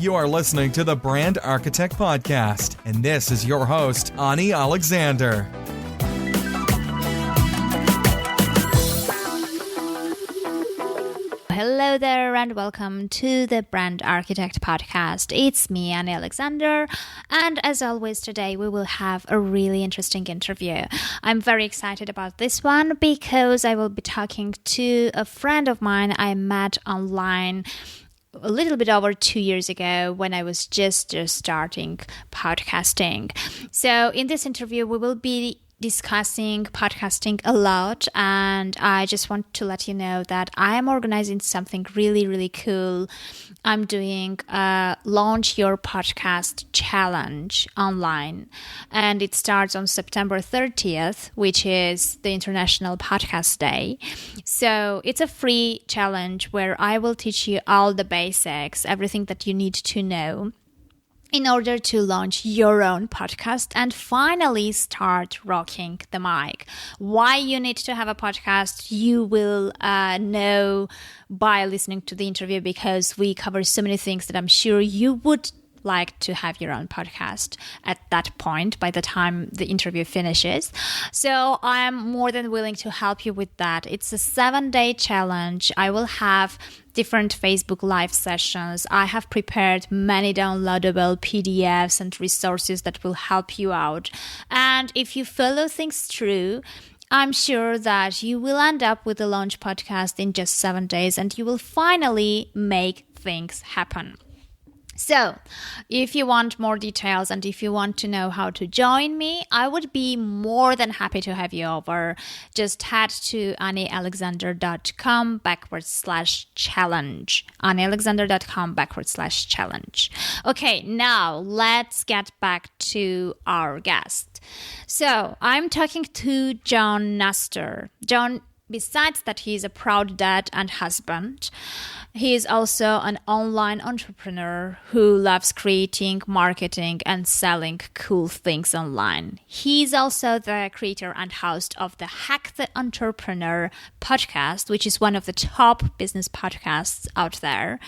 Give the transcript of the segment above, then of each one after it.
You are listening to the Brand Architect Podcast, and this is your host, Ani Alexander. Hello there and welcome to the Brand Architect Podcast. It's me, Annie Alexander, and as always today we will have a really interesting interview. I'm very excited about this one because I will be talking to a friend of mine I met online a little bit over 2 years ago when I was just starting podcasting. So in this interview we will be discussing podcasting a lot, and I just want to let you know that I am organizing something really cool. I'm doing a Launch Your Podcast Challenge online, and it starts on September 30th, which is the International Podcast Day. So it's a free challenge where I will teach you all the basics, everything that you need to know in order to launch your own podcast and finally start rocking the mic. Why you need to have a podcast, you will know by listening to the interview, because we cover so many things that I'm sure you would like to have your own podcast at that point by the time the interview finishes. So I'm more than willing to help you with that. It's a 7-day challenge. I will have different Facebook Live sessions. I have prepared many downloadable PDFs and resources that will help you out. And if you follow things through, I'm sure that you will end up with a launch podcast in just 7 days and you will finally make things happen. So, if you want more details and if you want to know how to join me, I would be more than happy to have you over. Just head to anialexander.com/challenge. anialexander.com/challenge. Okay, now let's get back to our guest. So, I'm talking to John Nestor. John, besides that, he is a proud dad and husband. He is also an online entrepreneur who loves creating, marketing, and selling cool things online. He's also the creator and host of the Hack the Entrepreneur podcast, which is one of the top business podcasts out there.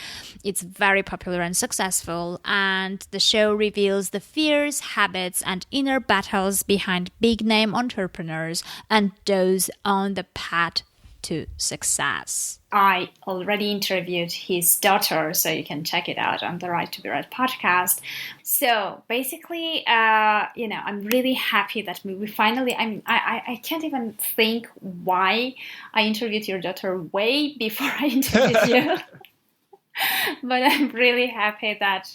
It's very popular and successful, and the show reveals the fears, habits, and inner battles behind big-name entrepreneurs and those on the path to success. I already interviewed his daughter, so you can check it out on the Right to Be Right podcast. So basically, I'm really happy that we finally, I can't even think why I interviewed your daughter way before I interviewed you. But I'm really happy that,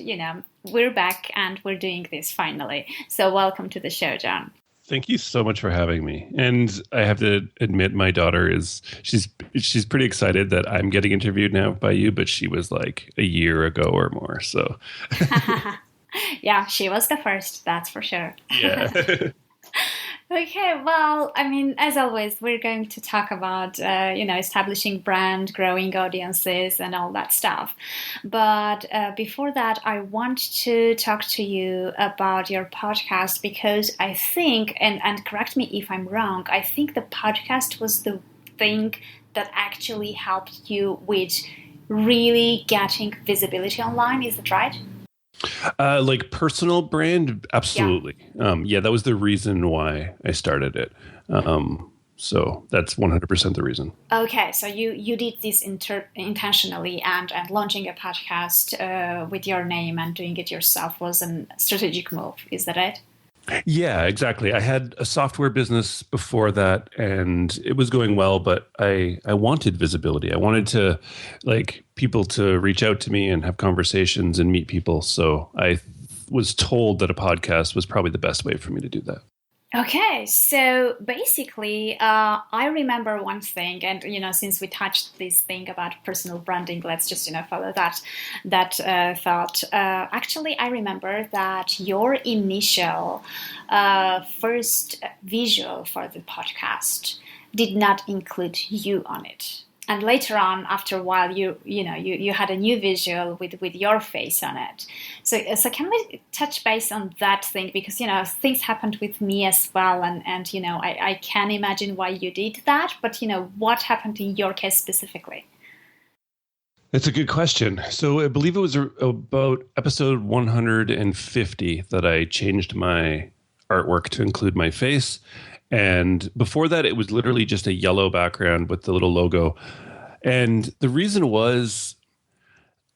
we're back and we're doing this finally. So welcome to the show, John. Thank you so much for having me. And I have to admit, my daughter she's pretty excited that I'm getting interviewed now by you, but she was like a year ago or more. So yeah, she was the first, that's for sure. Yeah. Okay, well, as always, we're going to talk about, establishing brand, growing audiences, and all that stuff. But before that, I want to talk to you about your podcast because I think, and correct me if I'm wrong, I think the podcast was the thing that actually helped you with really getting visibility online. Is that right? Like personal brand? Absolutely. Yeah. That was the reason why I started it. So that's 100% the reason. Okay. So you did this intentionally, and launching a podcast with your name and doing it yourself was a strategic move. Is that it? Yeah, exactly. I had a software business before that and it was going well, but I wanted visibility. I wanted to people to reach out to me and have conversations and meet people. So I was told that a podcast was probably the best way for me to do that. Okay, so basically, I remember one thing, and since we touched this thing about personal branding, let's just follow that thought. Actually, I remember that your initial first visual for the podcast did not include you on it. And later on, after a while, you had a new visual with your face on it. So can we touch base on that thing? Because, things happened with me as well. And I can imagine why you did that. But, what happened in your case specifically? It's a good question. So I believe it was about episode 150 that I changed my artwork to include my face. And before that, it was literally just a yellow background with the little logo. And the reason was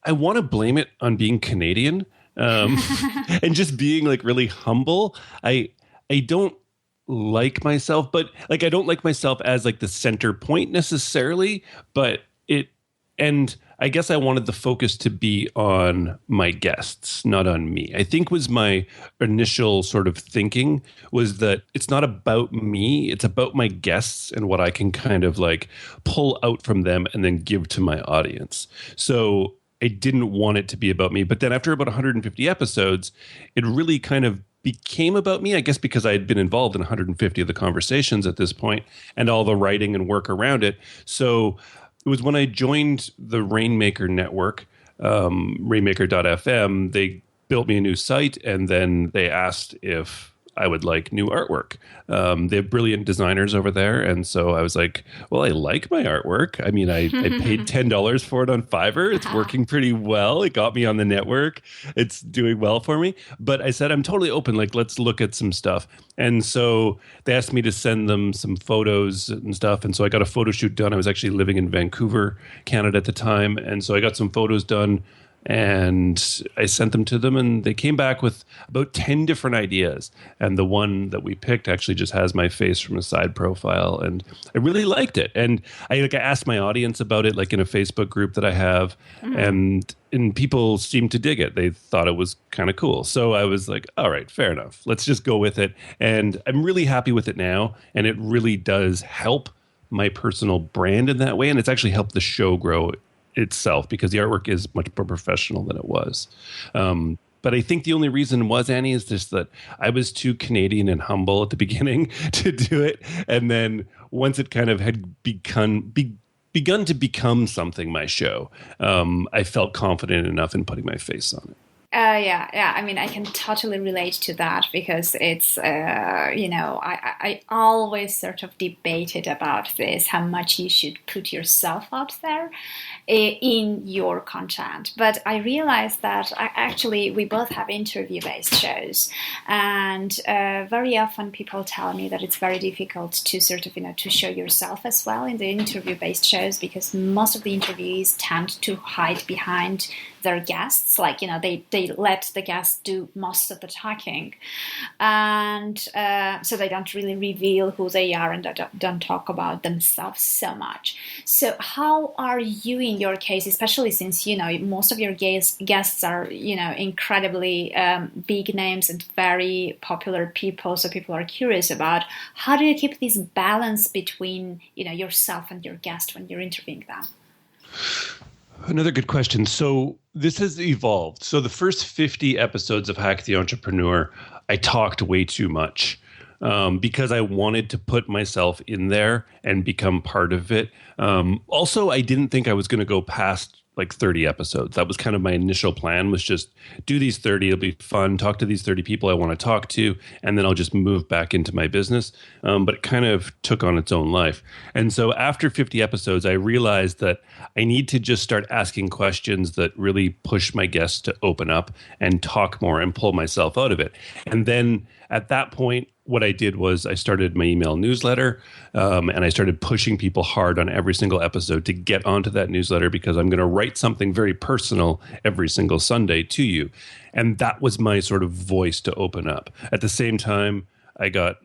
I want to blame it on being Canadian, and just being like really humble. I don't like myself, but like I don't like myself as like the center point necessarily, but and I guess I wanted the focus to be on my guests, not on me. I think was my initial sort of thinking was that it's not about me, it's about my guests and what I can kind of like pull out from them and then give to my audience. So I didn't want it to be about me. But then after about 150 episodes, it really kind of became about me, I guess, because I had been involved in 150 of the conversations at this point and all the writing and work around it. So it was when I joined the Rainmaker network, rainmaker.fm, they built me a new site, and then they asked if I would like new artwork. They have brilliant designers over there. And so I was like, well, I like my artwork. I mean, I paid $10 for it on Fiverr. It's working pretty well. It got me on the network. It's doing well for me. But I said, I'm totally open. Like, let's look at some stuff. And so they asked me to send them some photos and stuff. And so I got a photo shoot done. I was actually living in Vancouver, Canada at the time. And so I got some photos done. And I sent them to them, and they came back with about 10 different ideas. And the one that we picked actually just has my face from a side profile. And I really liked it. And I asked my audience about it, like in a Facebook group that I have. And people seemed to dig it. They thought it was kind of cool. So I was like, all right, fair enough. Let's just go with it. And I'm really happy with it now. And it really does help my personal brand in that way. And it's actually helped the show grow itself because the artwork is much more professional than it was. But I think the only reason was, Annie, is just that I was too Canadian and humble at the beginning to do it. And then once it kind of had begun to become something, my show, I felt confident enough in putting my face on it. Yeah. I mean, I can totally relate to that because it's, I always sort of debated about this, how much you should put yourself out there in your content. But I realized that we both have interview-based shows. And very often people tell me that it's very difficult to sort of, to show yourself as well in the interview-based shows because most of the interviewees tend to hide behind their guests, like they let the guests do most of the talking, and so they don't really reveal who they are and don't talk about themselves so much. So how are you in your case, especially since most of your guests are incredibly big names and very popular people, so people are curious about how do you keep this balance between yourself and your guest when you're interviewing them? Another good question. So this has evolved. So the first 50 episodes of Hack the Entrepreneur, I talked way too much because I wanted to put myself in there and become part of it. Also, I didn't think I was going to go past like 30 episodes. That was kind of my initial plan, was just do these 30. It'll be fun. Talk to these 30 people I want to talk to. And then I'll just move back into my business. But it kind of took on its own life. And so after 50 episodes, I realized that I need to just start asking questions that really push my guests to open up and talk more and pull myself out of it. And then at that point, what I did was I started my email newsletter, and I started pushing people hard on every single episode to get onto that newsletter because I'm going to write something very personal every single Sunday to you. And that was my sort of voice to open up. At the same time, I got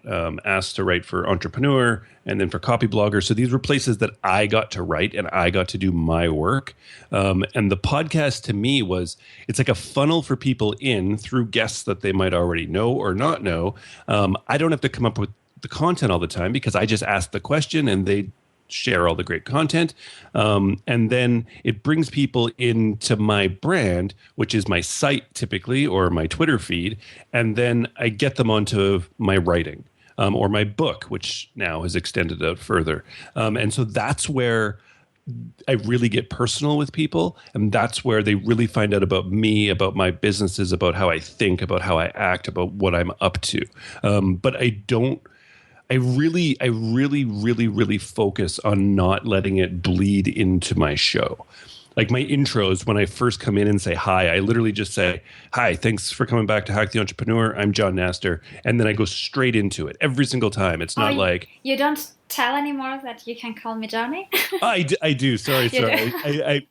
asked to write for Entrepreneur and then for Copy Blogger. So these were places that I got to write and I got to do my work. And the podcast to me it's like a funnel for people in through guests that they might already know or not know. I don't have to come up with the content all the time because I just ask the question and they share all the great content. And then it brings people into my brand, which is my site typically, or my Twitter feed. And then I get them onto my writing or my book, which now has extended out further. And so that's where I really get personal with people. And that's where they really find out about me, about my businesses, about how I think, about how I act, about what I'm up to. But I really focus on not letting it bleed into my show. like my intros, when I first come in and say hi, I literally just say, hi, thanks for coming back to Hack the Entrepreneur. I'm John Nastor. And then I go straight into it every single time. It's not like... You don't tell anymore that you can call me Johnny? I do. Sorry. Do?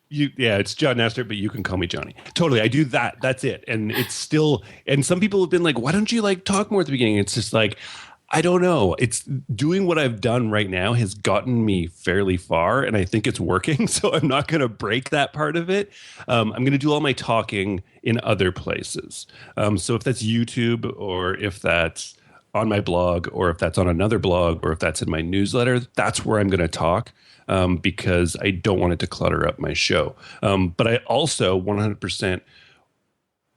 It's John Nastor, but you can call me Johnny. Totally. I do that. That's it. And it's still... And some people have been like, why don't you like talk more at the beginning? It's just like... I don't know. It's doing what I've done right now has gotten me fairly far, and I think it's working. So I'm not going to break that part of it. I'm going to do all my talking in other places. So if that's YouTube, or if that's on my blog, or if that's on another blog, or if that's in my newsletter, that's where I'm going to talk, because I don't want it to clutter up my show. But I also 100%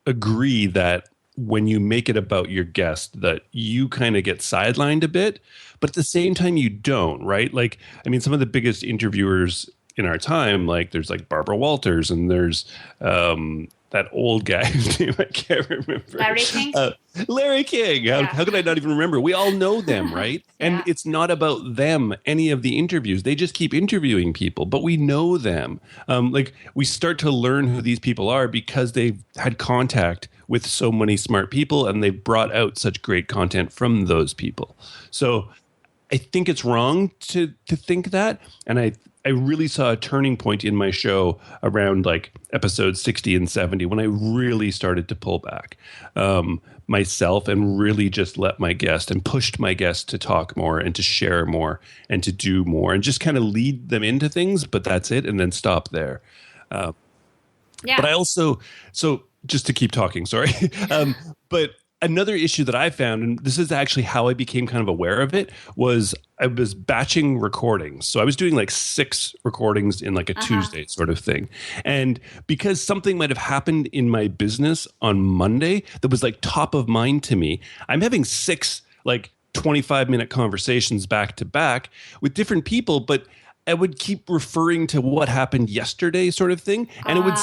agree that when you make it about your guest, that you kind of get sidelined a bit, but at the same time you don't, right? Like, I mean, some of the biggest interviewers in our time, like there's like Barbara Walters, and there's that old guy whose name I can't remember. Larry King? Larry King. How could I not even remember? We all know them, right? And it's not about them, any of the interviews. They just keep interviewing people, but we know them. Like we start to learn who these people are because they've had contact with so many smart people, and they've brought out such great content from those people. So I think it's wrong to think that. And I really saw a turning point in my show around like episodes 60 and 70 when I really started to pull back myself and really just let my guest and pushed my guest to talk more and to share more and to do more and just kind of lead them into things. But that's it. And then stop there. But I also, so just to keep talking, sorry. But another issue that I found, and this is actually how I became kind of aware of it, was I was batching recordings. So I was doing like 6 recordings in like a Tuesday sort of thing. And because something might have happened in my business on Monday that was like top of mind to me, I'm having 6 like 25-minute conversations back to back with different people, but I would keep referring to what happened yesterday sort of thing. And it would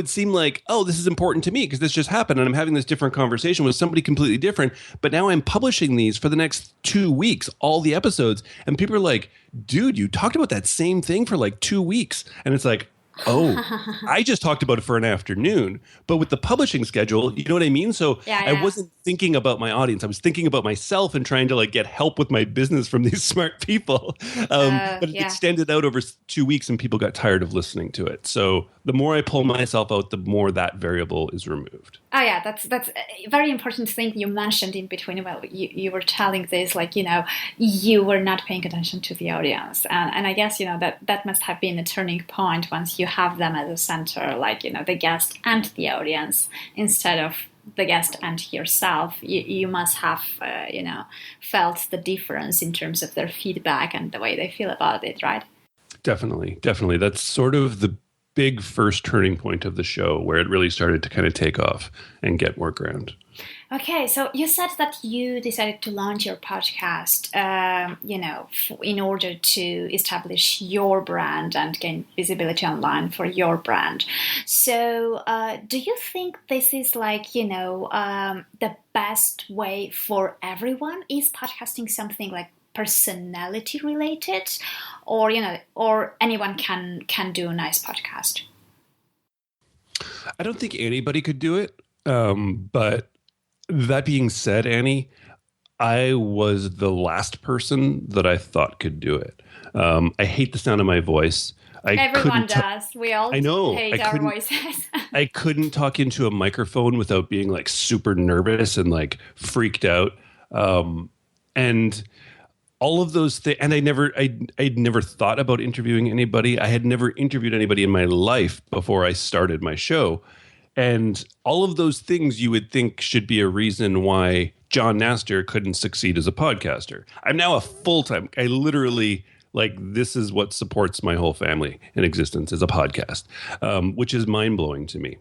seem like, oh, this is important to me because this just happened and I'm having this different conversation with somebody completely different. But now I'm publishing these for the next 2 weeks, all the episodes. And people are like, dude, you talked about that same thing for like 2 weeks. And it's like, oh, I just talked about it for an afternoon. But with the publishing schedule, you know what I mean? So I wasn't thinking about my audience. I was thinking about myself and trying to like get help with my business from these smart people. But it extended out over 2 weeks and people got tired of listening to it. So the more I pull myself out, the more that variable is removed. Oh yeah, that's a very important thing you mentioned in between. Well, you were telling this, like, you know, you were not paying attention to the audience. And I guess, you know, that must have been a turning point once you have them at the center, like, you know, the guest and the audience instead of the guest and yourself. You must have, you know, felt the difference in terms of their feedback and the way they feel about it, right? Definitely. That's sort of the big first turning point of the show where it really started to kind of take off and get more ground. Okay, so you said that you decided to launch your podcast, you know, in order to establish your brand and gain visibility online for your brand. So do you think this is like, you know, the best way for everyone? Is podcasting something like personality related, or, you know, or anyone can do a nice podcast? I don't think anybody could do it. But that being said, Annie, I was the last person that I thought could do it. I hate the sound of my voice. Everyone does. We all hate our voices. I couldn't talk into a microphone without being like super nervous and like freaked out. And all of those things, and I'd never thought about interviewing anybody. I had never interviewed anybody in my life before I started my show. And all of those things you would think should be a reason why John Nastor couldn't succeed as a podcaster. I'm now a full-time, I literally, like, this is what supports my whole family in existence is a podcast, which is mind-blowing to me.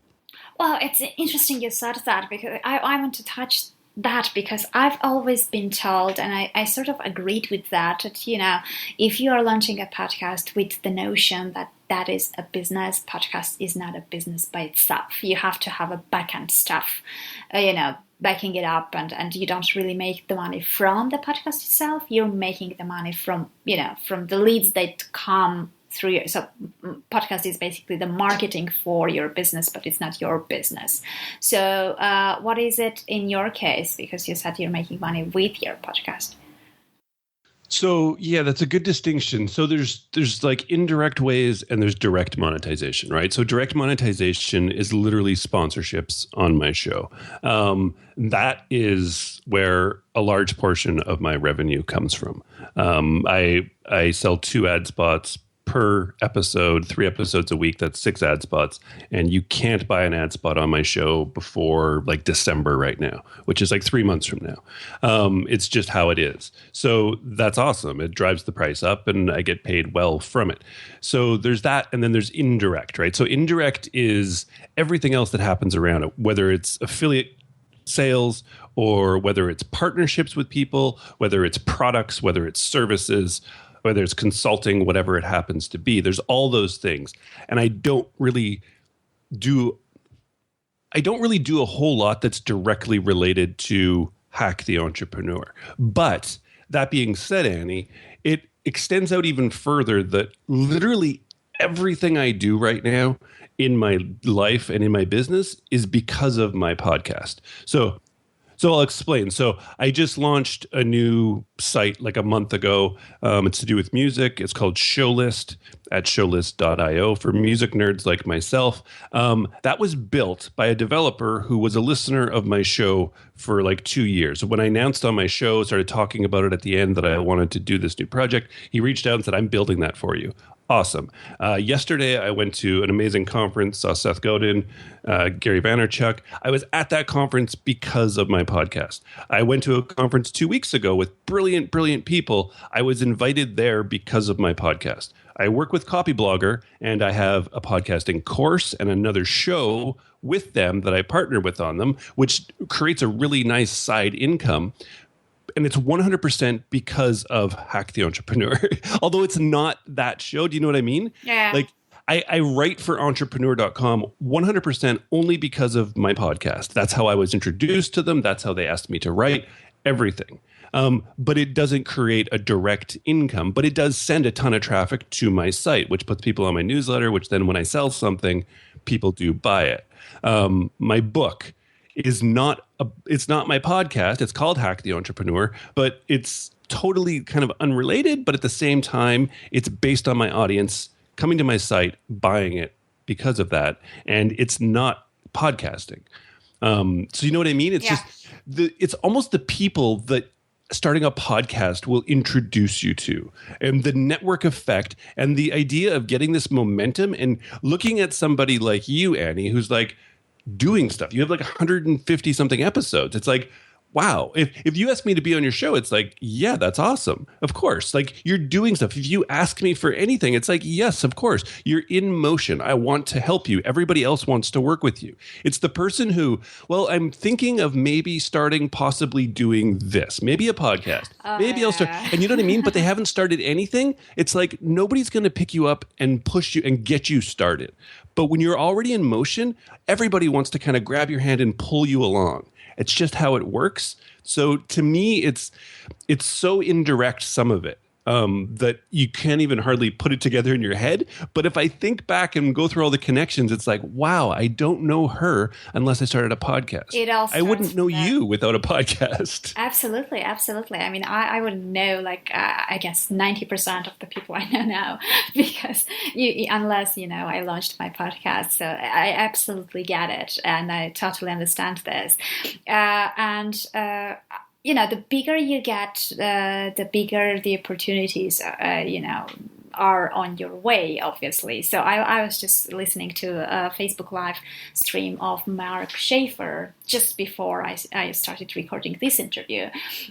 Well, it's interesting you said that, because I want to touch that, because I've always been told, and I sort of agreed with that, you know, if you are launching a podcast with the notion that that is a business, podcast is not a business by itself. You have to have a back-end stuff, you know, backing it up, and you don't really make the money from the podcast itself. You're making the money from, you know, from the leads that come through your, so podcast is basically the marketing for your business, but it's not your business. So what is it in your case? Because you said you're making money with your podcast. So yeah, that's a good distinction. So there's like indirect ways and there's direct monetization, right? So direct monetization is literally sponsorships on my show. That is where a large portion of my revenue comes from. I sell 2 ad spots per episode, 3 episodes a week. That's 6 ad spots. And you can't buy an ad spot on my show before like December right now, which is like 3 months from now. It's just how it is. So that's awesome. It drives the price up and I get paid well from it. So there's that. And then there's indirect, right? So indirect is everything else that happens around it, whether it's affiliate sales or whether it's partnerships with people, whether it's products, whether it's services, whether it's consulting, whatever it happens to be. There's all those things. And I don't really do a whole lot that's directly related to Hack the Entrepreneur. But that being said, Annie, it extends out even further that literally everything I do right now in my life and in my business is because of my podcast. So I'll explain. So I just launched a new site like a month ago. It's to do with music. It's called Showlist at showlist.io for music nerds like myself. That was built by a developer who was a listener of my show for like 2 years. When I announced on my show, started talking about it at the end that I wanted to do this new project, he reached out and said, I'm building that for you. Awesome. Yesterday, I went to an amazing conference, saw Seth Godin, Gary Vaynerchuk. I was at that conference because of my podcast. I went to a conference 2 weeks ago with brilliant, brilliant people. I was invited there because of my podcast. I work with Copyblogger, and I have a podcasting course and another show with them that I partner with on them, which creates a really nice side income. And it's 100% because of Hack the Entrepreneur. Although it's not that show. Do you know what I mean? Yeah. Like I write for entrepreneur.com 100% only because of my podcast. That's how I was introduced to them. That's how they asked me to write everything. But it doesn't create a direct income, but it does send a ton of traffic to my site, which puts people on my newsletter, which then when I sell something, people do buy it. My book is it's not my podcast. It's called Hack the Entrepreneur, but it's totally kind of unrelated. But at the same time, it's based on my audience coming to my site, buying it because of that. And it's not podcasting. So you know what I mean? It's just it's almost the people that starting a podcast will introduce you to, and the network effect and the idea of getting this momentum and looking at somebody like you, Annie, who's like, doing stuff. You have like 150 something episodes. It's like, wow. If you ask me to be on your show, it's like, yeah, that's awesome. Of course. Like you're doing stuff. If you ask me for anything, it's like, yes, of course. You're in motion. I want to help you. Everybody else wants to work with you. It's the person who, well, I'm thinking of maybe starting, possibly doing this, maybe a podcast. Maybe I'll start. And you know what I mean? But they haven't started anything. It's like nobody's going to pick you up and push you and get you started. But when you're already in motion, everybody wants to kind of grab your hand and pull you along. It's just how it works. So to me, it's so indirect, some of it, that you can't even hardly put it together in your head. But if I think back and go through all the connections, it's like, wow, I don't know her unless I started a podcast. I wouldn't know you without a podcast. Absolutely, absolutely. I mean, I wouldn't know, like, I guess 90% of the people I know now, because unless, I launched my podcast. So I absolutely get it. And I totally understand this. The bigger you get, the bigger the opportunities, are on your way, obviously. So I was just listening to a Facebook Live stream of Mark Schaefer just before I started recording this interview.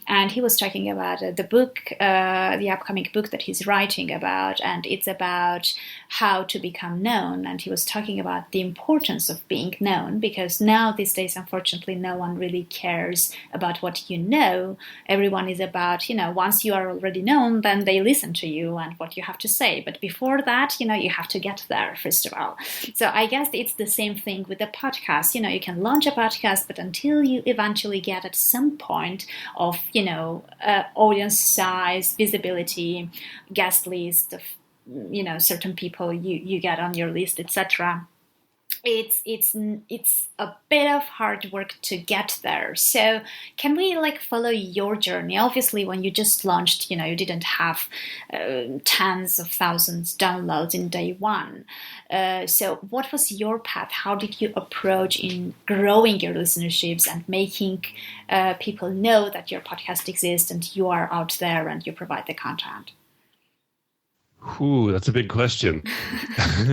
And he was talking about the book, the upcoming book that he's writing about, and it's about how to become known. And he was talking about the importance of being known, because now these days, unfortunately, no one really cares about what you know. Everyone is about, once you are already known, then they listen to you and what you have to say. But before that, you have to get there, first of all. So I guess it's the same thing with the podcast. You can launch a podcast, but until you eventually get at some point of, audience size, visibility, guest list, certain people you get on your list, etc. It's a bit of hard work to get there. So can we follow your journey? Obviously, when you just launched, you didn't have tens of thousands downloads in day one. So what was your path? How did you approach in growing your listenerships and making people know that your podcast exists and you are out there and you provide the content? Ooh, that's a big question.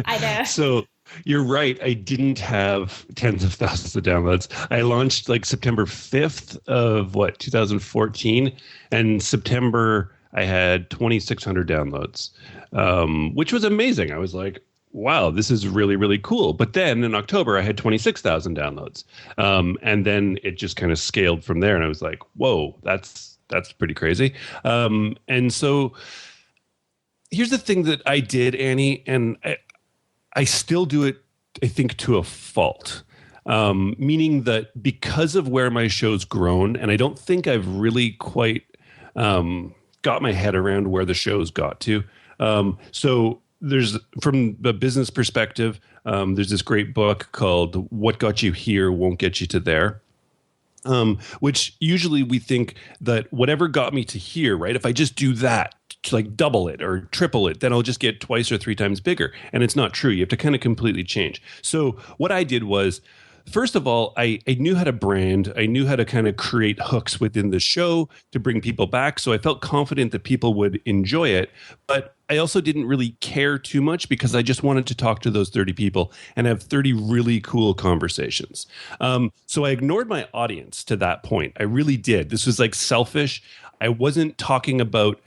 I know. So you're right. I didn't have tens of thousands of downloads. I launched September 5th of 2014. And September, I had 2,600 downloads, which was amazing. I was like, wow, this is really, really cool. But then in October, I had 26,000 downloads. And then it just kind of scaled from there. And I was like, whoa, that's pretty crazy. And so here's the thing that I did, Annie, and I still do it, I think, to a fault, meaning that because of where my show's grown, and I don't think I've really quite got my head around where the show's got to. So there's, from a business perspective, there's this great book called What Got You Here Won't Get You to There. Which usually we think that whatever got me to here, right? If I just do that, to double it or triple it, then I'll just get twice or three times bigger. And it's not true. You have to kind of completely change. So what I did was, first of all, I knew how to brand. I knew how to kind of create hooks within the show to bring people back. So I felt confident that people would enjoy it. But I also didn't really care too much because I just wanted to talk to those 30 people and have 30 really cool conversations. So I ignored my audience to that point. I really did. This was selfish. I wasn't talking about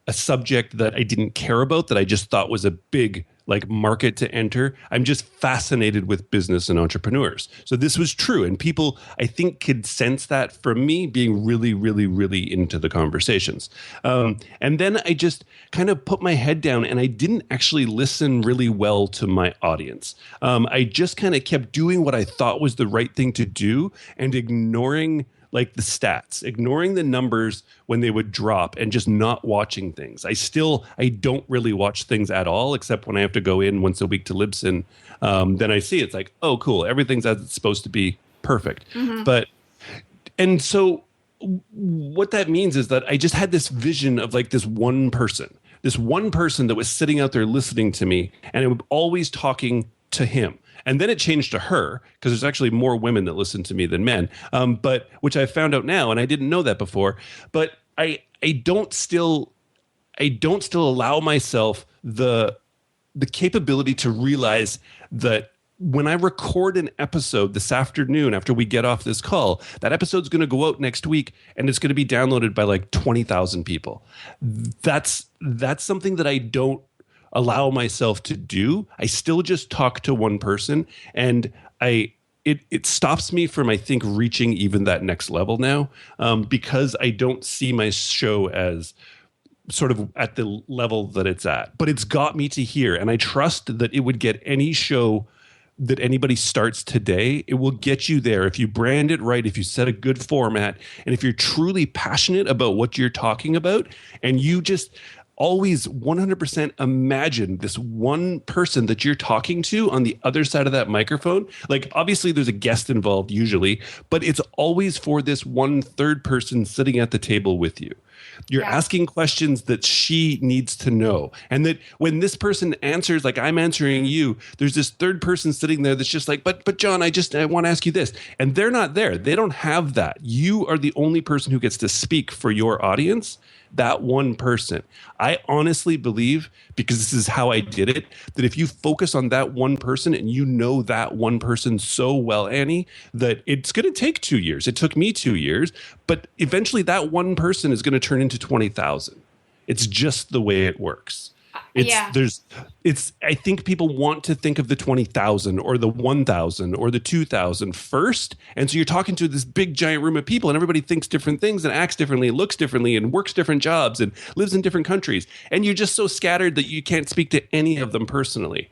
a subject that I didn't care about, that I just thought was a big market to enter. I'm just fascinated with business and entrepreneurs. So this was true. And people, I think, could sense that from me being really, really, really into the conversations. And then I just kind of put my head down and I didn't actually listen really well to my audience. I just kind of kept doing what I thought was the right thing to do and ignoring the stats, ignoring the numbers when they would drop and just not watching things. I don't really watch things at all, except when I have to go in once a week to Libsyn. Then I see it's oh, cool. Everything's as it's supposed to be. Perfect. Mm-hmm. And so what that means is that I just had this vision of this one person that was sitting out there listening to me, and I'm always talking to him. And then it changed to her, because there's actually more women that listen to me than men, but which I found out now, and I didn't know that before. But I don't still allow myself the capability to realize that when I record an episode this afternoon after we get off this call, that episode's going to go out next week and it's going to be downloaded by 20,000 people. That's something that I don't allow myself to do. I still just talk to one person, and it stops me from, I think, reaching even that next level now, because I don't see my show as sort of at the level that it's at. But it's got me to here, and I trust that it would get any show that anybody starts today. It will get you there if you brand it right, if you set a good format, and if you're truly passionate about what you're talking about, and you just always 100% imagine this one person that you're talking to on the other side of that microphone. Obviously there's a guest involved usually, but it's always for this one third person sitting at the table with you. You're asking questions that she needs to know. And that when this person answers, I'm answering you, there's this third person sitting there that's just but John, I want to ask you this. And they're not there. They don't have that. You are the only person who gets to speak for your audience. That one person. I honestly believe, because this is how I did it, that if you focus on that one person and you know that one person so well, Annie, that it's going to take 2 years. It took me 2 years, but eventually that one person is going to turn into 20,000. It's just the way it works. I think people want to think of the 20,000 or the 1,000 or the 2,000 first. And so you're talking to this big giant room of people, and everybody thinks different things and acts differently and looks differently and works different jobs and lives in different countries. And you're just so scattered that you can't speak to any of them personally.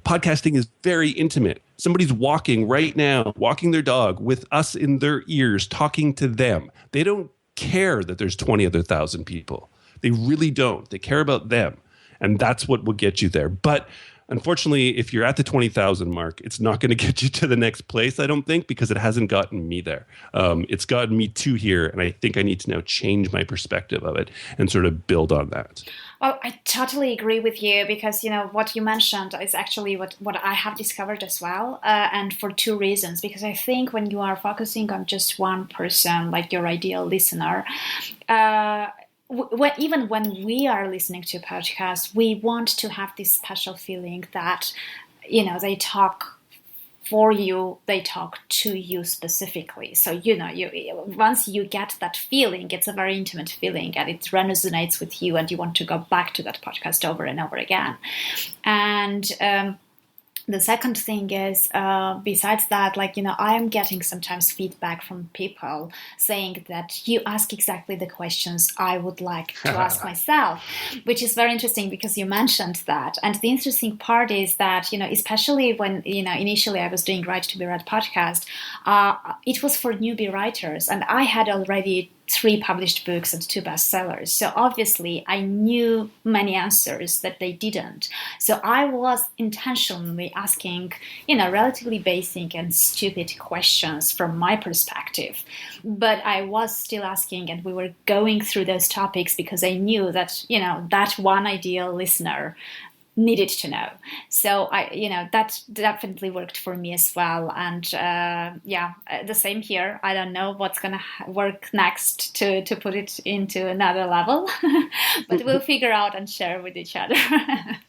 Podcasting is very intimate. Somebody's walking right now, walking their dog with us in their ears, talking to them. They don't care that there's 20 other thousand people. They really don't. They care about them. And that's what will get you there. But unfortunately, if you're at the 20,000 mark, it's not going to get you to the next place, I don't think, because it hasn't gotten me there. It's gotten me to here, and I think I need to now change my perspective of it and sort of build on that. Well, I totally agree with you because, what you mentioned is actually what I have discovered as well. And for two reasons, because I think when you are focusing on just one person, like your ideal listener, even when we are listening to a podcast, we want to have this special feeling that, they talk for you, they talk to you specifically. So, once you get that feeling, it's a very intimate feeling and it resonates with you and you want to go back to that podcast over and over again. And the second thing is, besides that, I am getting sometimes feedback from people saying that you ask exactly the questions I would like to ask myself, which is very interesting because you mentioned that. And the interesting part is that, especially when, initially I was doing Write to be Read podcast, it was for newbie writers. And I had already 3 published books and 2 bestsellers. So obviously I knew many answers that they didn't. So I was intentionally asking, relatively basic and stupid questions from my perspective. But I was still asking, and we were going through those topics because I knew that, that one ideal listener needed to know. So that definitely worked for me as well. And the same here. I don't know what's going to work next to put it into another level, but we'll figure out and share with each other.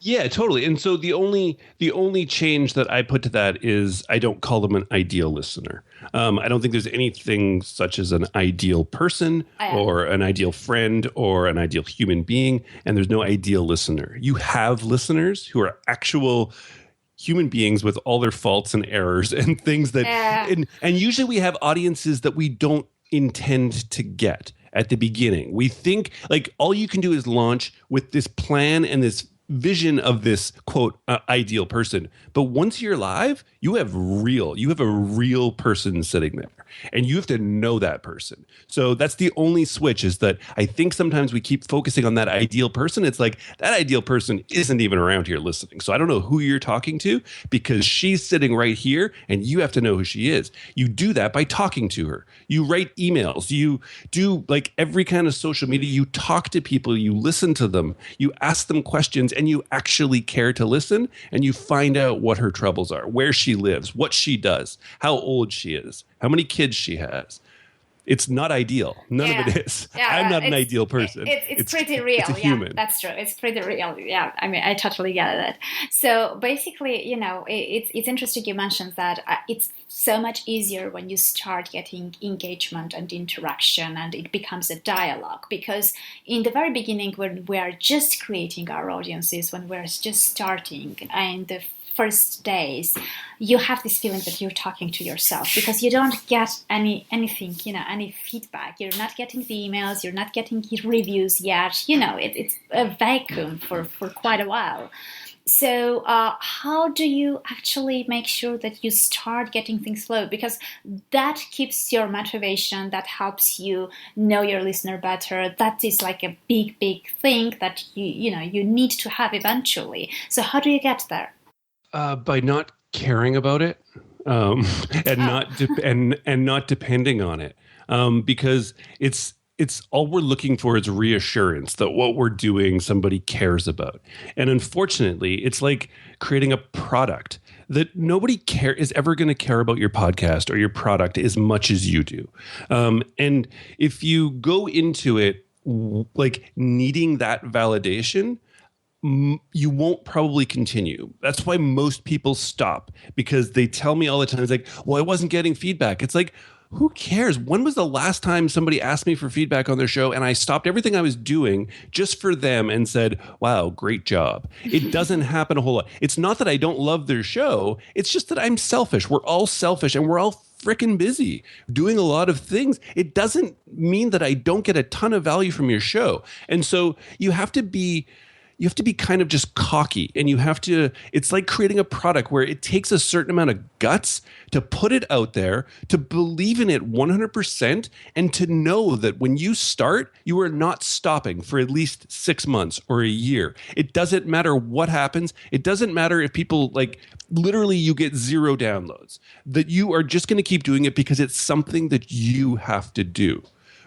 Yeah, totally. And so the only change that I put to that is I don't call them an ideal listener. I don't think there's anything such as an ideal person or an ideal friend or an ideal human being, and there's no ideal listener. You have listeners who are actual human beings with all their faults and errors and things that and usually we have audiences that we don't intend to get at the beginning. We think all you can do is launch with this plan and this vision of this quote ideal person, but once you're live, you have a real person sitting there, and you have to know that person. So that's the only switch, is that I think sometimes we keep focusing on that ideal person. It's like that ideal person isn't even around here listening, so I don't know who you're talking to because she's sitting right here and you have to know who she is. You do that by talking to her. You write emails, you do every kind of social media, you talk to people, you listen to them, you ask them questions, and you actually care to listen, and you find out what her troubles are, where she lives, what she does, how old she is, how many kids she has. It's not ideal. None of it is. Yeah, I'm not an ideal person. It's pretty real. It's a human. Yeah, that's true. It's pretty real. Yeah, I mean, I totally get it. So basically, it's interesting you mentioned that it's so much easier when you start getting engagement and interaction, and it becomes a dialogue. Because in the very beginning, when we are just creating our audiences, when we're just starting, and the first days, you have this feeling that you're talking to yourself because you don't get anything, any feedback. You're not getting the emails, you're not getting reviews yet. It's a vacuum for quite a while. So how do you actually make sure that you start getting things flow? Because that keeps your motivation, that helps you know your listener better. That is like a big thing that you need to have eventually. So how do you get there? By not caring about it, and not depending on it, because it's all we're looking for is reassurance that what we're doing somebody cares about. And unfortunately, it's like creating a product that nobody is ever going to care about your podcast or your product as much as you do. And if you go into it needing that validation, you won't probably continue. That's why most people stop, because they tell me all the time, it's like, well, I wasn't getting feedback. It's like, who cares? When was the last time somebody asked me for feedback on their show and I stopped everything I was doing just for them and said, wow, great job? It doesn't happen a whole lot. It's not that I don't love their show. It's just that I'm selfish. We're all selfish and we're all freaking busy doing a lot of things. It doesn't mean that I don't get a ton of value from your show. And so you have to be you have to be kind of just cocky, and you have to, it's like creating a product where it takes a certain amount of guts to put it out there, to believe in it 100%, and to know that when you start, you are not stopping for at least 6 months or a year. It doesn't matter what happens. It doesn't matter if people like literally you get 0 downloads, that you are just going to keep doing it because it's something that you have to do,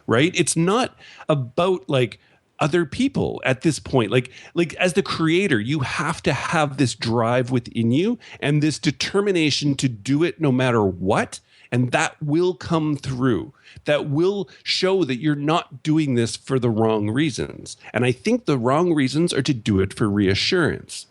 right? It's not about like other people at this point. Like as the creator, you have to have this drive within you and this determination to do it no matter what. And that will come through. That will show that you're not doing this for the wrong reasons. And I think the wrong reasons are to do it for reassurance.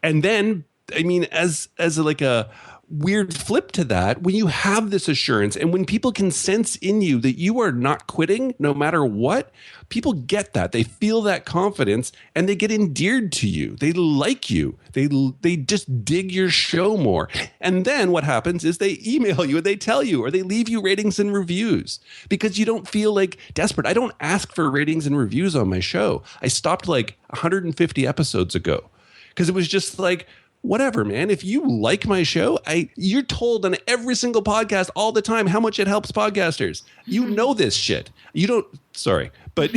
And then, I mean, as like a weird flip to that, when you have this assurance and when people can sense in you that you are not quitting no matter what, people get that. They feel that confidence and they get endeared to you. They like you. They just dig your show more. And then what happens is they email you and they tell you, or they leave you ratings and reviews because you don't feel like desperate. I don't ask for ratings and reviews on my show. I stopped like 150 episodes ago because it was just like, whatever, man. If you like my show, you're told on every single podcast all the time how much it helps podcasters. You know this shit. You don't, sorry, but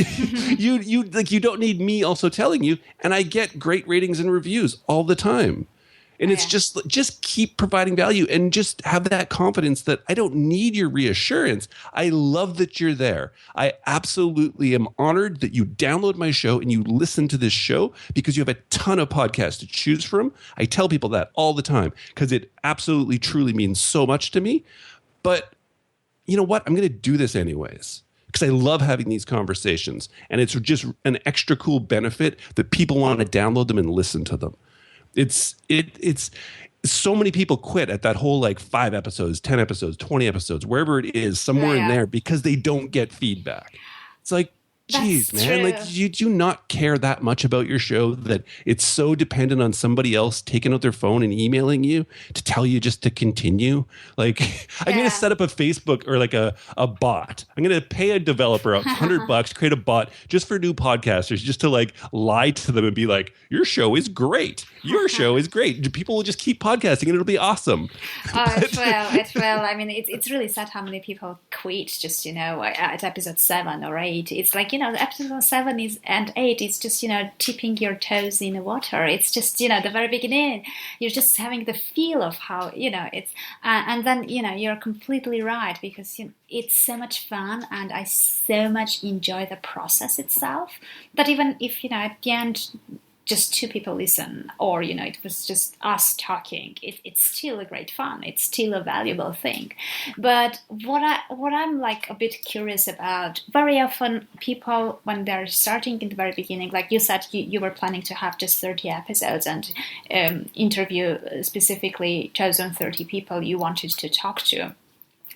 you don't need me also telling you. And I get great ratings and reviews all the time. And it's just keep providing value and just have that confidence that I don't need your reassurance. I love that you're there. I absolutely am honored that you download my show and you listen to this show because you have a ton of podcasts to choose from. I tell people that all the time because it absolutely, truly means so much to me. But you know what? I'm going to do this anyways because I love having these conversations. And it's just an extra cool benefit that people want to download them and listen to them. It's so many people quit at that whole like 5 episodes, 10 episodes, 20 episodes, wherever it is, somewhere in there because they don't get feedback. It's like, geez, man, true. Like you do not care that much about your show that it's so dependent on somebody else taking out their phone and emailing you to tell you just to continue. Like I'm going to set up a Facebook or like a bot. I'm going to pay a developer $100, create a bot just for new podcasters, just to like lie to them and be like, your show is great. Your show is great. People will just keep podcasting and it'll be awesome. Oh, it will. I mean, it's really sad how many people quit just, at episode 7 or 8. It's like, episode 7 and 8 is just, tipping your toes in the water. It's just, the very beginning, you're just having the feel of how, it's, and then, you're completely right because it's so much fun and I so much enjoy the process itself that even if, at the end, just 2 people listen or, it was just us talking, it's still a great fun. It's still a valuable thing. But what I'm like a bit curious about, very often people, when they're starting in the very beginning, like you said, you were planning to have just 30 episodes and interview specifically chosen 30 people you wanted to talk to.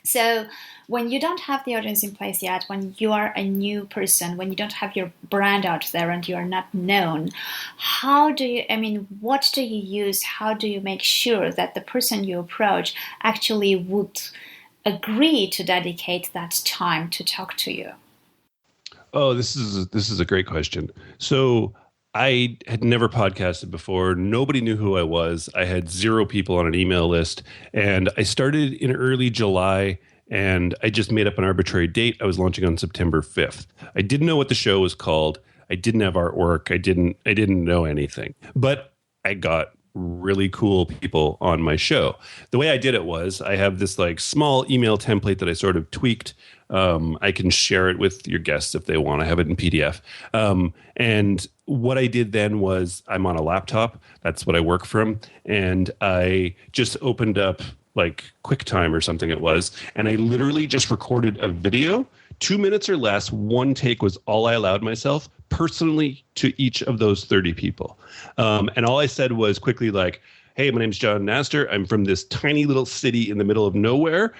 So when you don't have the audience in place yet, when you are a new person, when you don't have your brand out there and you are not known, what do you use? How do you make sure that the person you approach actually would agree to dedicate that time to talk to you? Oh, this is a great question. So I had never podcasted before. Nobody knew who I was. I had 0 people on an email list. And I started in early July and I just made up an arbitrary date. I was launching on September 5th. I didn't know what the show was called. I didn't have artwork. I didn't know anything. But I got really cool people on my show. The way I did it was I have this like small email template that I sort of tweaked. I can share it with your guests if they want. I have it in PDF. And what I did then was I'm on a laptop. That's what I work from. And I just opened up like QuickTime or something it was. And I literally just recorded a video, 2 minutes or less. One take was all I allowed myself personally to each of those 30 people. And all I said was quickly like, hey, my name's John Naster. I'm from this tiny little city in the middle of nowhere.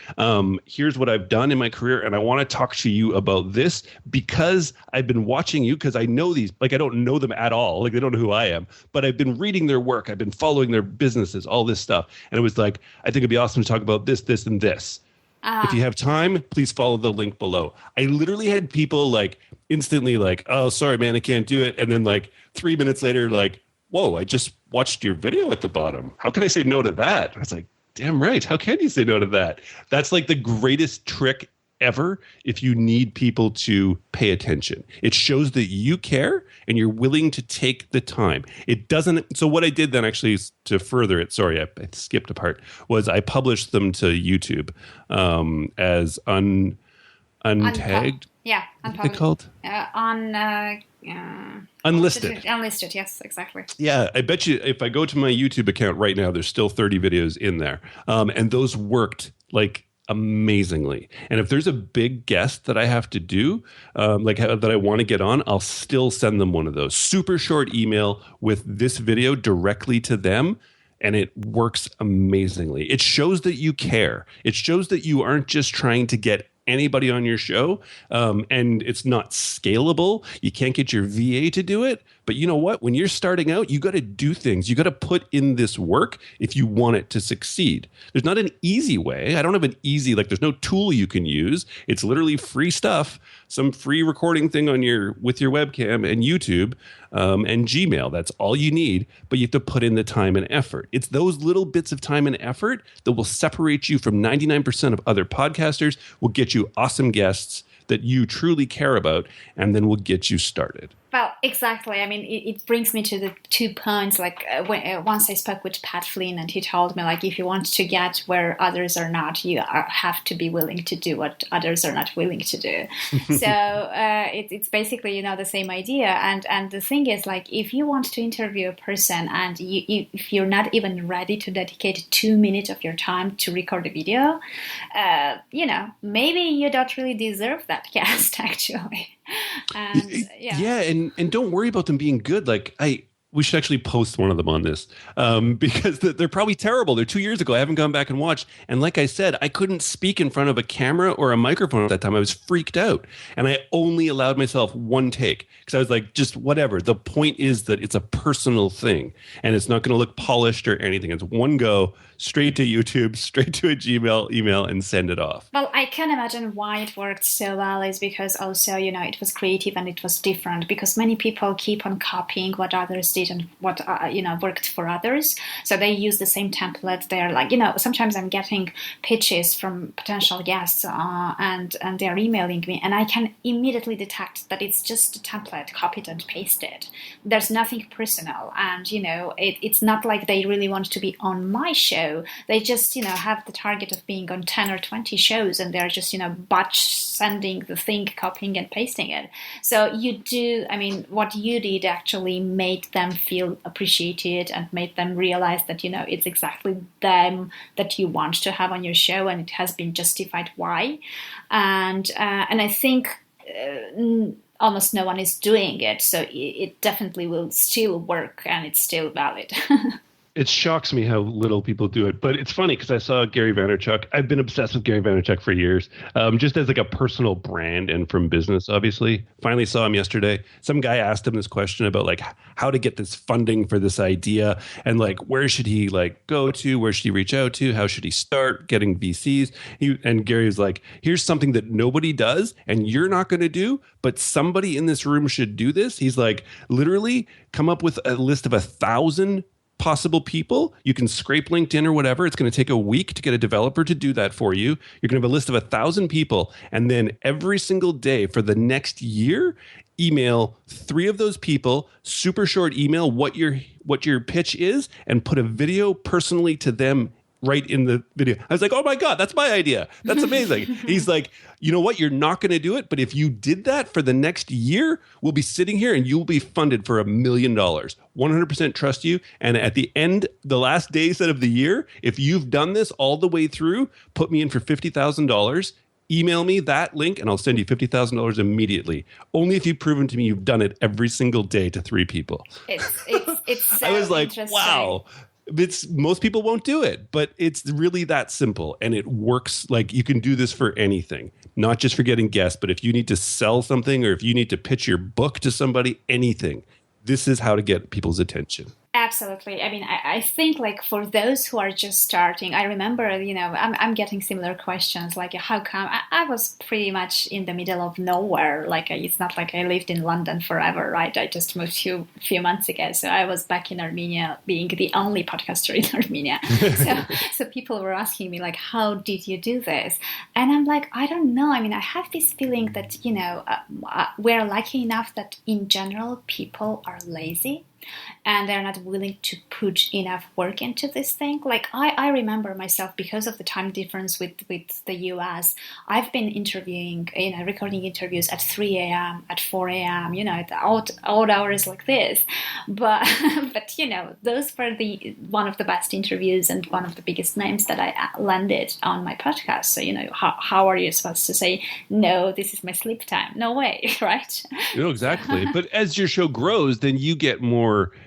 Here's what I've done in my career. And I want to talk to you about this because I've been watching you because I know these, like I don't know them at all. Like they don't know who I am, but I've been reading their work. I've been following their businesses, all this stuff. And it was like, I think it'd be awesome to talk about this, this, and this. If you have time, please follow the link below. I literally had people like instantly like, oh, sorry, man, I can't do it. And then like 3 minutes later, like, whoa, I just watched your video at the bottom. How can I say no to that? I was like, damn right. How can you say no to that? That's like the greatest trick ever if you need people to pay attention. It shows that you care and you're willing to take the time. It doesn't. So what I did then actually to further it, sorry, I skipped a part, was I published them to YouTube as untagged. Yeah, what are they called? Unlisted. Unlisted, yes, exactly. Yeah, I bet you if I go to my YouTube account right now, there's still 30 videos in there. And those worked like amazingly. And if there's a big guest that I have to do, that I want to get on, I'll still send them one of those. Super short email with this video directly to them. And it works amazingly. It shows that you care. It shows that you aren't just trying to get anybody on your show, and it's not scalable. You can't get your VA to do it. But you know what? When you're starting out, you got to do things. You got to put in this work if you want it to succeed. There's not an easy way. I don't have an easy, there's no tool you can use. It's literally free stuff, some free recording thing with your webcam and YouTube and Gmail. That's all you need, but you have to put in the time and effort. It's those little bits of time and effort that will separate you from 99% of other podcasters, will get you awesome guests that you truly care about, and then will get you started. Well, exactly. I mean, it brings me to the 2 points. Once I spoke with Pat Flynn, and he told me, if you want to get where others are not, you have to be willing to do what others are not willing to do. So it's basically, the same idea. And the thing is, if you want to interview a person and if you're not even ready to dedicate 2 minutes of your time to record a video, maybe you don't really deserve that guest, actually. And don't worry about them being good. We should actually post one of them on this because they're probably terrible. They're 2 years ago. I haven't gone back and watched. And like I said, I couldn't speak in front of a camera or a microphone at that time. I was freaked out. And I only allowed myself one take because I was like, just whatever. The point is that it's a personal thing and it's not going to look polished or anything. It's one go, straight to YouTube, straight to a Gmail email, and send it off. Well, I can imagine why it worked so well is because also, it was creative and it was different because many people keep on copying what others did and what, worked for others. So they use the same template. They're sometimes I'm getting pitches from potential guests and they're emailing me and I can immediately detect that it's just a template, copied and pasted. There's nothing personal and, it's not like they really want to be on my show. They just, have the target of being on 10 or 20 shows and they're just, batch sending the thing, copying and pasting it. So what you did actually made them feel appreciated and made them realize that, it's exactly them that you want to have on your show and it has been justified why. And I think almost no one is doing it. So it definitely will still work and it's still valid. It shocks me how little people do it, but it's funny because I saw Gary Vaynerchuk. I've been obsessed with Gary Vaynerchuk for years, just as a personal brand and from business, obviously. Finally saw him yesterday. Some guy asked him this question about how to get this funding for this idea and where should he go to? Where should he reach out to? How should he start getting VCs? And Gary was like, here's something that nobody does and you're not going to do, but somebody in this room should do this. He's literally come up with a list of 1,000 possible people. You can scrape LinkedIn or whatever. It's going to take a week to get a developer to do that for you. You're going to have a list of 1,000 people. And then every single day for the next year, email 3 of those people, super short email, what your pitch is, and put a video personally to them right in the video. I was like, oh my God, that's my idea. That's amazing. He's like, you know what? You're not going to do it. But if you did that for the next year, we'll be sitting here and you'll be funded for $1 million. 100% trust you. And at the end, the last days of the year, if you've done this all the way through, put me in for $50,000. Email me that link and I'll send you $50,000 immediately. Only if you've proven to me you've done it every single day to 3 people. It's so I was like, interesting. wow. Most people won't do it, but it's really that simple and it works. You can do this for anything, not just for getting guests, but if you need to sell something or if you need to pitch your book to somebody, anything, this is how to get people's attention. Absolutely. I mean, I think like for those who are just starting, I remember, I'm getting similar questions like, how come I was pretty much in the middle of nowhere? Like, it's not like I lived in London forever, right? I just moved few months ago. So I was back in Armenia, being the only podcaster in Armenia. So people were asking me like, how did you do this? And I'm like, I don't know. I mean, I have this feeling that, we're lucky enough that in general, people are lazy. And they're not willing to put enough work into this thing. Like I remember myself, because of the time difference with the US, I've been interviewing, recording interviews at 3 a.m., at 4 a.m., at odd hours like this. But those were one of the best interviews and one of the biggest names that I landed on my podcast. So, how are you supposed to say, no, this is my sleep time? No way, right? No, exactly. But as your show grows, then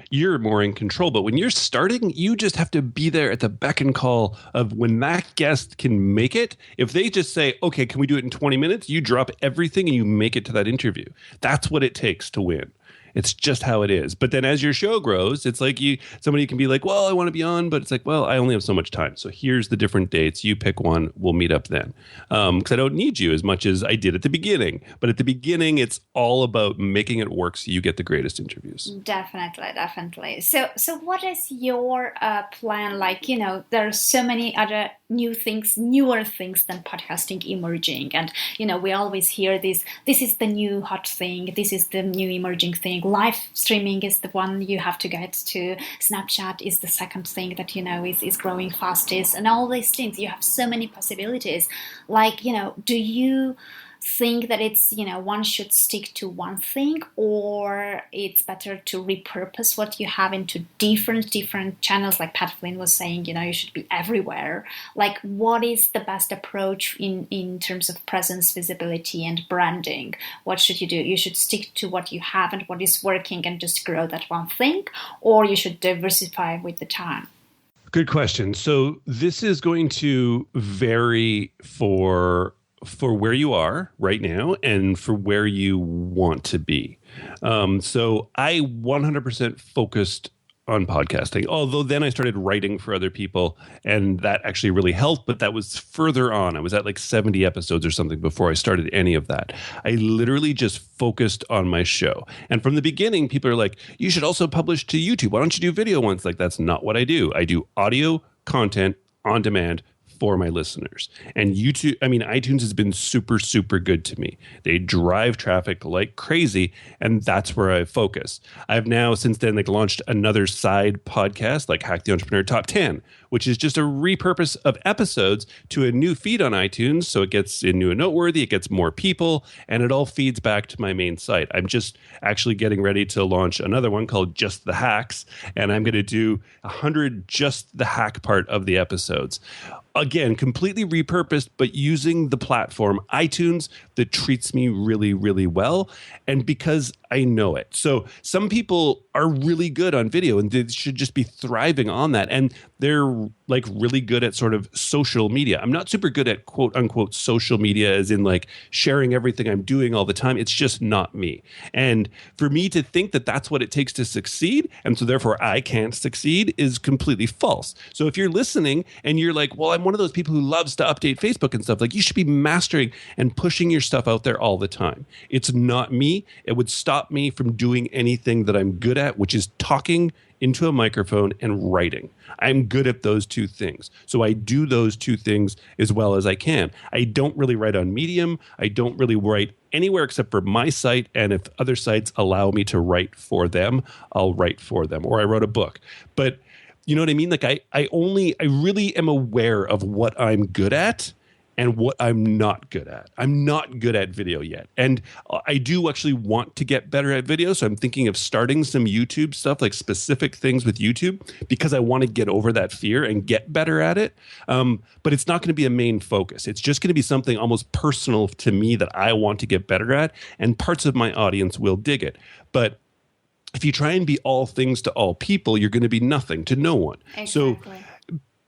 you're more in control. But when you're starting, you just have to be there at the beck and call of when that guest can make it. If they just say, okay, can we do it in 20 minutes? You drop everything and you make it to that interview. That's what it takes to win. It's just how it is. But then as your show grows, it's like somebody can be like, well, I want to be on, but it's like, well, I only have so much time. So here's the different dates. You pick one. We'll meet up then. Because I don't need you as much as I did at the beginning. But at the beginning, it's all about making it work so you get the greatest interviews. Definitely. So what is your plan? Like, there are so many other newer things than podcasting emerging. And, we always hear this is the new hot thing. This is the new emerging thing. Live streaming is the one you have to get to. Snapchat is the second thing that, is growing fastest. And all these things, you have so many possibilities. Like, do you think that it's, one should stick to one thing, or it's better to repurpose what you have into different channels? Like Pat Flynn was saying, you should be everywhere. Like, what is the best approach in terms of presence, visibility, and branding? What should you do? You should stick to what you have and what is working and just grow that one thing, or you should diversify with the time? Good question. So this is going to vary for where you are right now and for where you want to be. So I 100% focused on podcasting, although then I started writing for other people, and that actually really helped, but that was further on. I was at like 70 episodes or something before I started any of that. I literally just focused on my show. And from the beginning, people are like, you should also publish to YouTube. Why don't you do video ones? Like, that's not what I do. I do audio content on demand for my listeners. And iTunes has been super, super good to me. They drive traffic like crazy, and that's where I focus. I've now since then launched another side podcast, like Hack the Entrepreneur Top 10, which is just a repurpose of episodes to a new feed on iTunes. So it gets new and noteworthy, it gets more people, and it all feeds back to my main site. I'm just actually getting ready to launch another one called Just the Hacks, and I'm going to do 100 just the hack part of the episodes. Again, completely repurposed, but using the platform iTunes that treats me really, really well. And because I know it. So some people are really good on video and they should just be thriving on that. And they're like really good at sort of social media. I'm not super good at quote unquote social media as in like sharing everything I'm doing all the time. It's just not me. And for me to think that that's what it takes to succeed, and so therefore I can't succeed, is completely false. So if you're listening and you're like, well, I'm one of those people who loves to update Facebook and stuff, like you should be mastering and pushing your stuff out there all the time. It's not me. It would stop me from doing anything that I'm good at, which is talking into a microphone and writing. I'm good at those two things. So I do those two things as well as I can. I don't really write on Medium. I don't really write anywhere except for my site. And if other sites allow me to write for them, I'll write for them. Or I wrote a book. But you know what I mean? Like I really am aware of what I'm good at and what I'm not good at. I'm not good at video yet. And I do actually want to get better at video. So I'm thinking of starting some YouTube stuff, like specific things with YouTube, because I want to get over that fear and get better at it. But it's not going to be a main focus. It's just going to be something almost personal to me that I want to get better at. And parts of my audience will dig it. But if you try and be all things to all people, you're going to be nothing to no one. Exactly. So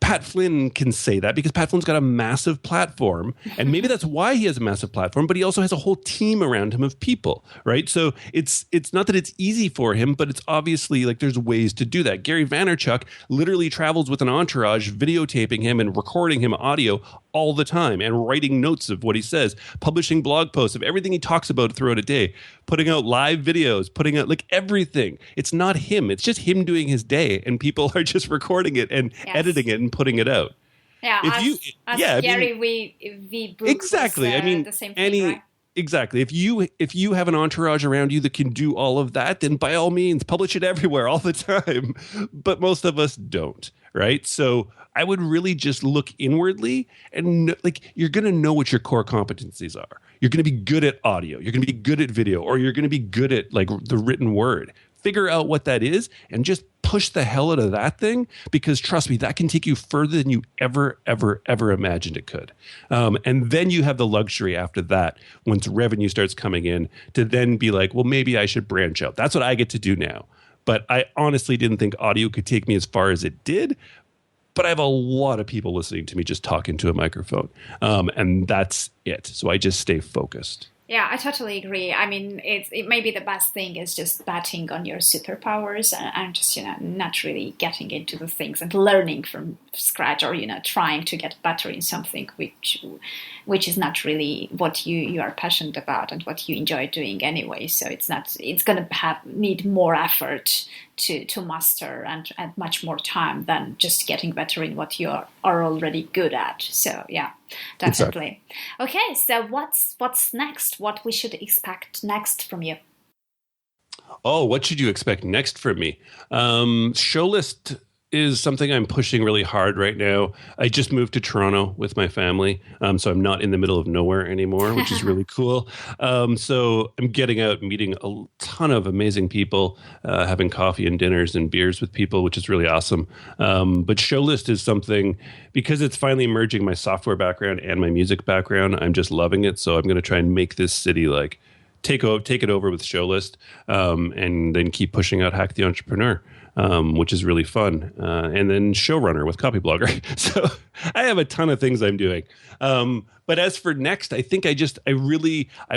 Pat Flynn can say that because Pat Flynn's got a massive platform, and maybe that's why he has a massive platform, but he also has a whole team around him of people, right? So it's not that it's easy for him, but it's obviously like there's ways to do that. Gary Vaynerchuk literally travels with an entourage, videotaping him and recording him audio all the time and writing notes of what he says, publishing blog posts of everything he talks about throughout a day, putting out live videos, putting out like everything. It's not him. It's just him doing his day, and people are just recording it and editing it and putting it out. Yeah, Gary, we exactly. The same thing, right? Exactly. If you have an entourage around you that can do all of that, then by all means, publish it everywhere all the time. But most of us don't, right? So I would really just look inwardly, and like you're going to know what your core competencies are. You're going to be good at audio. You're going to be good at video, or you're going to be good at like the written word. Figure out what that is and just push the hell out of that thing, because trust me, that can take you further than you ever imagined it could. And then you have the luxury after that, once revenue starts coming in, to then be like, well, maybe I should branch out. That's what I get to do now. But I honestly didn't think audio could take me as far as it did. But I have a lot of people listening to me just talking to a microphone. And that's it. So I just stay focused. Yeah, I totally agree. I mean, it may be the best thing is just betting on your superpowers and just, not really getting into the things and learning from scratch, or, trying to get better in something which is not really what you are passionate about and what you enjoy doing anyway. So it's going to need more effort to master and much more time than just getting better in what you are already good at. So yeah, definitely. Exactly. Okay, so what's next? What we should expect next from you? Oh, what should you expect next from me? Show list is something I'm pushing really hard right now. I just moved to Toronto with my family, so I'm not in the middle of nowhere anymore, which is really cool. So I'm getting out, meeting a ton of amazing people, having coffee and dinners and beers with people, which is really awesome. But show list is something, because it's finally merging my software background and my music background, I'm just loving it. So I'm going to try and make this city like take it over with show list, and then keep pushing out Hack the Entrepreneur. Which is really fun. And then showrunner with Copyblogger. So I have a ton of things I'm doing. But as for next, I think I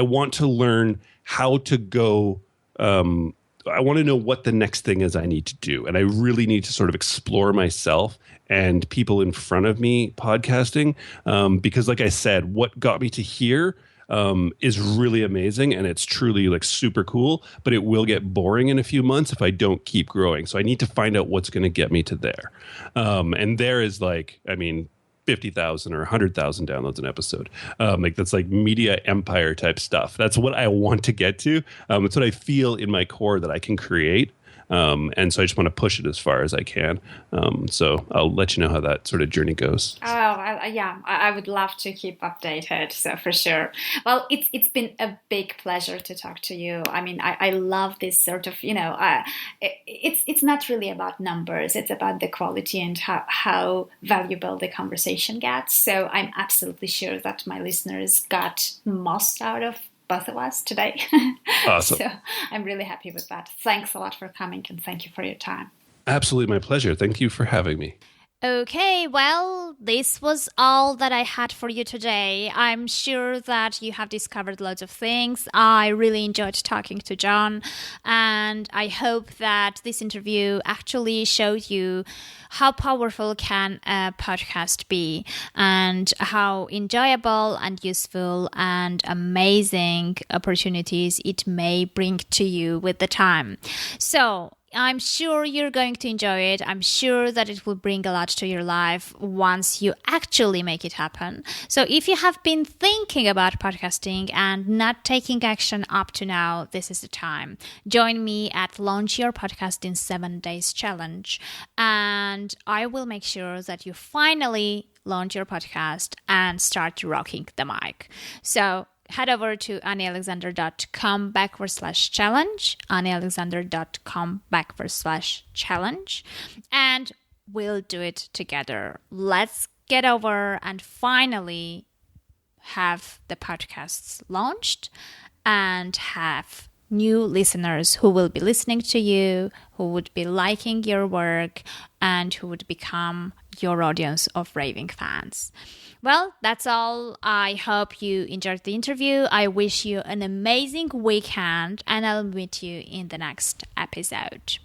want to learn how to go. I want to know what the next thing is I need to do. And I really need to sort of explore myself and people in front of me podcasting. Because like I said, what got me to here is really amazing, and it's truly like super cool, but it will get boring in a few months if I don't keep growing. So I need to find out what's going to get me to there. And there is 50,000 or 100,000 downloads an episode. That's like media empire type stuff. That's what I want to get to. It's what I feel in my core that I can create. And so I just want to push it as far as I can. So I'll let you know how that sort of journey goes. Oh, I would love to keep updated. So for sure. Well, it's been a big pleasure to talk to you. I mean, I love this sort of, it's not really about numbers. It's about the quality and how valuable the conversation gets. So I'm absolutely sure that my listeners got most out of both of us today. Awesome. So I'm really happy with that. Thanks a lot for coming, and thank you for your time. Absolutely my pleasure. Thank you for having me. Okay, well, this was all that I had for you today. I'm sure that you have discovered loads of things. I really enjoyed talking to John, and I hope that this interview actually showed you how powerful can a podcast be, and how enjoyable and useful and amazing opportunities it may bring to you with the time. So I'm sure you're going to enjoy it. I'm sure that it will bring a lot to your life once you actually make it happen. So if you have been thinking about podcasting and not taking action up to now, this is the time. Join me at Launch Your Podcast in 7 Days Challenge, and I will make sure that you finally launch your podcast and start rocking the mic. So head over to anniealexander.com/challenge, anniealexander.com/challenge, and we'll do it together. Let's get over and finally have the podcasts launched and have new listeners who will be listening to you, who would be liking your work, and who would become your audience of raving fans. Well, that's all. I hope you enjoyed the interview. I wish you an amazing weekend, and I'll meet you in the next episode.